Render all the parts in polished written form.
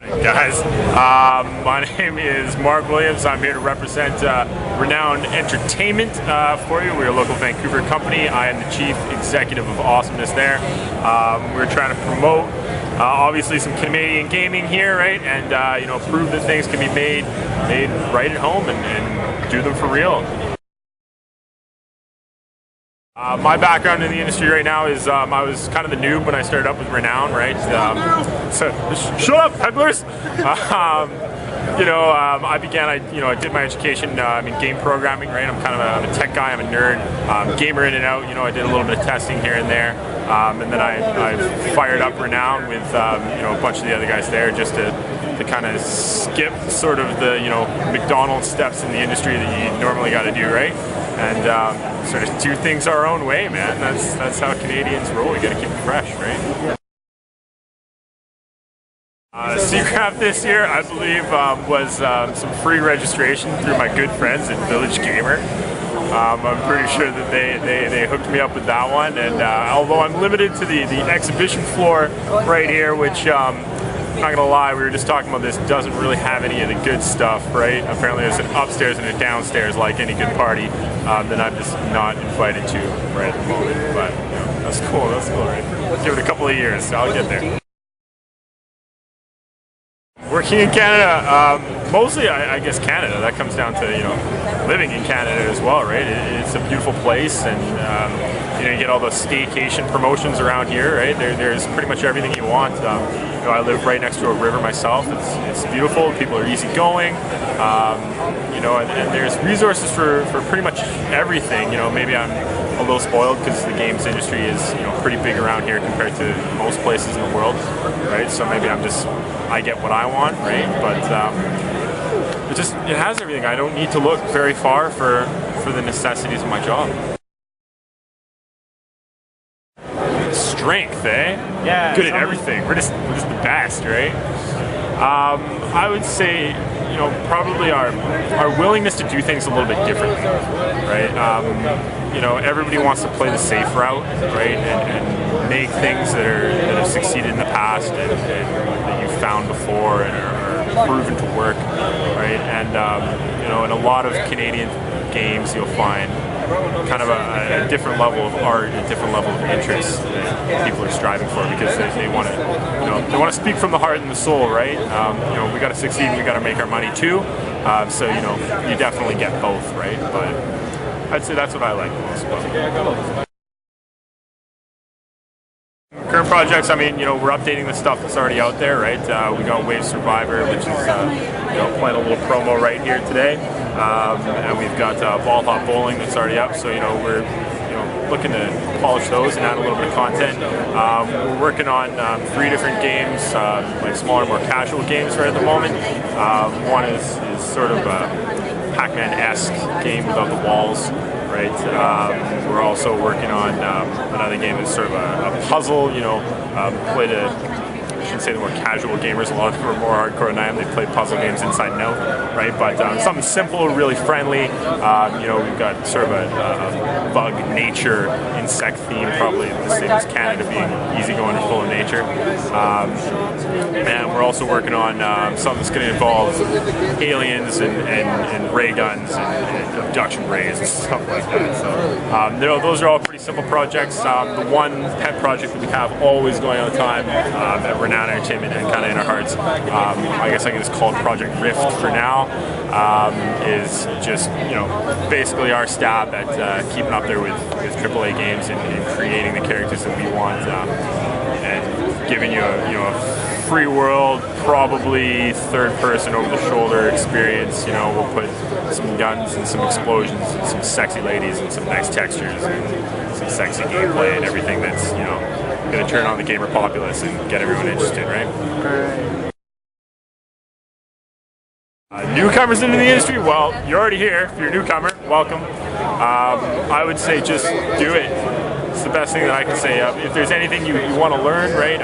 Guys, my name is Mark Williams. I'm here to represent Renown Entertainment for you. We're a local Vancouver company. I am the Chief Executive of Awesomeness there. We're trying to promote obviously some Canadian gaming here, right? And prove that things can be made right at home and do them for real. My background in the industry right now is I was kind of the noob when I started up with Renown, right? So shut up, peddlers! I did my education in game programming, right? I'm a tech guy, I'm a nerd, gamer in and out. I did a little bit of testing here and there, and then I fired up Renown with a bunch of the other guys there just to kind of skip sort of the McDonald's steps in the industry that you normally got to do, right? And sort of do things our own way, man. That's how Canadians roll. We gotta keep it fresh, right? Secret this year, I believe, was some free registration through my good friends at Village Gamer. I'm pretty sure that they hooked me up with that one, and although I'm limited to the exhibition floor right here, which I'm not gonna lie, we were just talking about this, doesn't really have any of the good stuff, right? Apparently there's an upstairs and a downstairs like any good party that I'm just not invited to right at the moment. But that's cool, right? Give it a couple of years, I'll get there. Working in Canada, mostly I guess Canada. That comes down to living in Canada as well, right? It's a beautiful place, and you get all the staycation promotions around here, right? There's pretty much everything you want. I live right next to a river myself. It's beautiful. People are easygoing, and there's resources for pretty much everything. Maybe I'm a little spoiled because the games industry is pretty big around here compared to most places in the world, right? So maybe I get what I want, right? But it has everything. I don't need to look very far for the necessities of my job. Strength, eh? Yeah. Good at everything. We're just the best, right? I would say, probably our willingness to do things a little bit differently, right? Everybody wants to play the safe route, right? And make things that have succeeded in the past and that you've found before and are proven to work, right? And in a lot of Canadian games, you'll find kind of a different level of art, a different level of interest that people are striving for, because they want to speak from the heart and the soul, right? We got to succeed and we got to make our money too. So you definitely get both, right? But I'd say that's what I like most about it. Current projects, we're updating the stuff that's already out there, right? We got Wave Survivor, which is playing a little promo right here today, and we've got Ball Hop Bowling that's already up. So we're looking to polish those and add a little bit of content. We're working on 3 different games, like smaller, more casual games right at the moment. One is sort of a Pac-Man-esque game without the walls. Right. We're also working on another game that's sort of a puzzle. I shouldn't say the more casual gamers. A lot of people are more hardcore than I am. They play puzzle games inside and out, right? But something simple, really friendly. We've got sort of a bug nature insect theme, probably the same as Canada, being easygoing and full of nature. And we're also working on something that's going to involve aliens and ray guns and abduction rays and stuff like that. So those are all pretty simple projects. The one pet project that we have always going on time at Renown Entertainment and kind of in our hearts, I guess it's called Project Rift for now, is just basically our stab at keeping up there with AAA games and creating the characters that we want, and giving you a free world, probably third-person over-the-shoulder experience. We'll put some guns and some explosions and some sexy ladies and some nice textures and some sexy gameplay and everything that's going to turn on the gamer populace and get everyone interested, right? Newcomers into the industry, well, you're already here. If you're a newcomer, welcome. I would say just do it. It's the best thing that I can say. If there's anything you want to learn, right?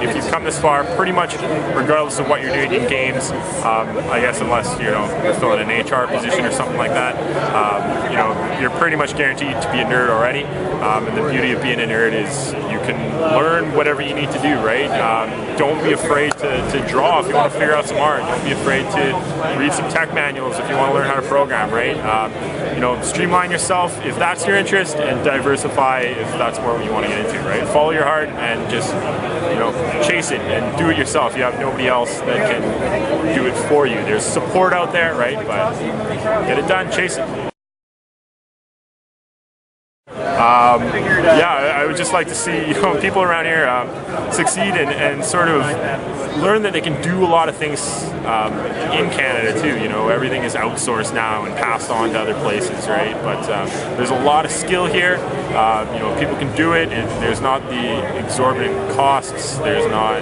If you've come this far, pretty much regardless of what you're doing in games, I guess unless you're still in an HR position or something like that, you're pretty much guaranteed to be a nerd already. And the beauty of being a nerd is you can learn whatever you need to do, right? Don't be afraid to draw if you want to figure out some art. Don't be afraid to read some tech manuals if you want to learn how to program, right? You know, streamline yourself if that's your interest, and diversify if that's what you want to get into, right? Follow your heart and just, you know, chase it and do it yourself. You have nobody else that can do it for you. There's support out there, right? But get it done, chase it. Yeah, I would just like to see, you know, people around here succeed and sort of learn that they can do a lot of things in Canada too. You know, everything is outsourced now and passed on to other places, right? But there's a lot of skill here. You know, people can do it, and there's not the exorbitant costs. There's not,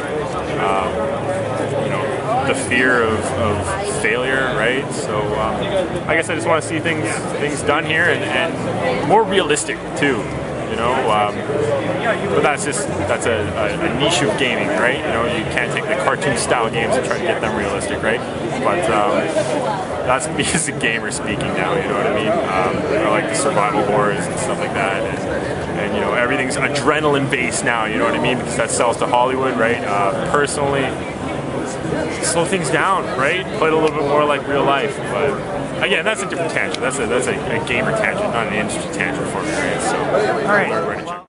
you know, the fear of failure, right? So I guess I just want to see things done here and more realistic too. You know, but that's a niche of gaming, right? You know, you can't take the cartoon style games and try to get them realistic, right? But that's me as a gamer speaking now. You know what I mean? I like the survival horrors and stuff like that, and you know, everything's adrenaline based now. You know what I mean? Because that sells to Hollywood, right? Personally, slow things down, right? Play it a little bit more like real life. But again, that's a different tangent. That's a gamer tangent, not an industry tangent for me, right? So, all right.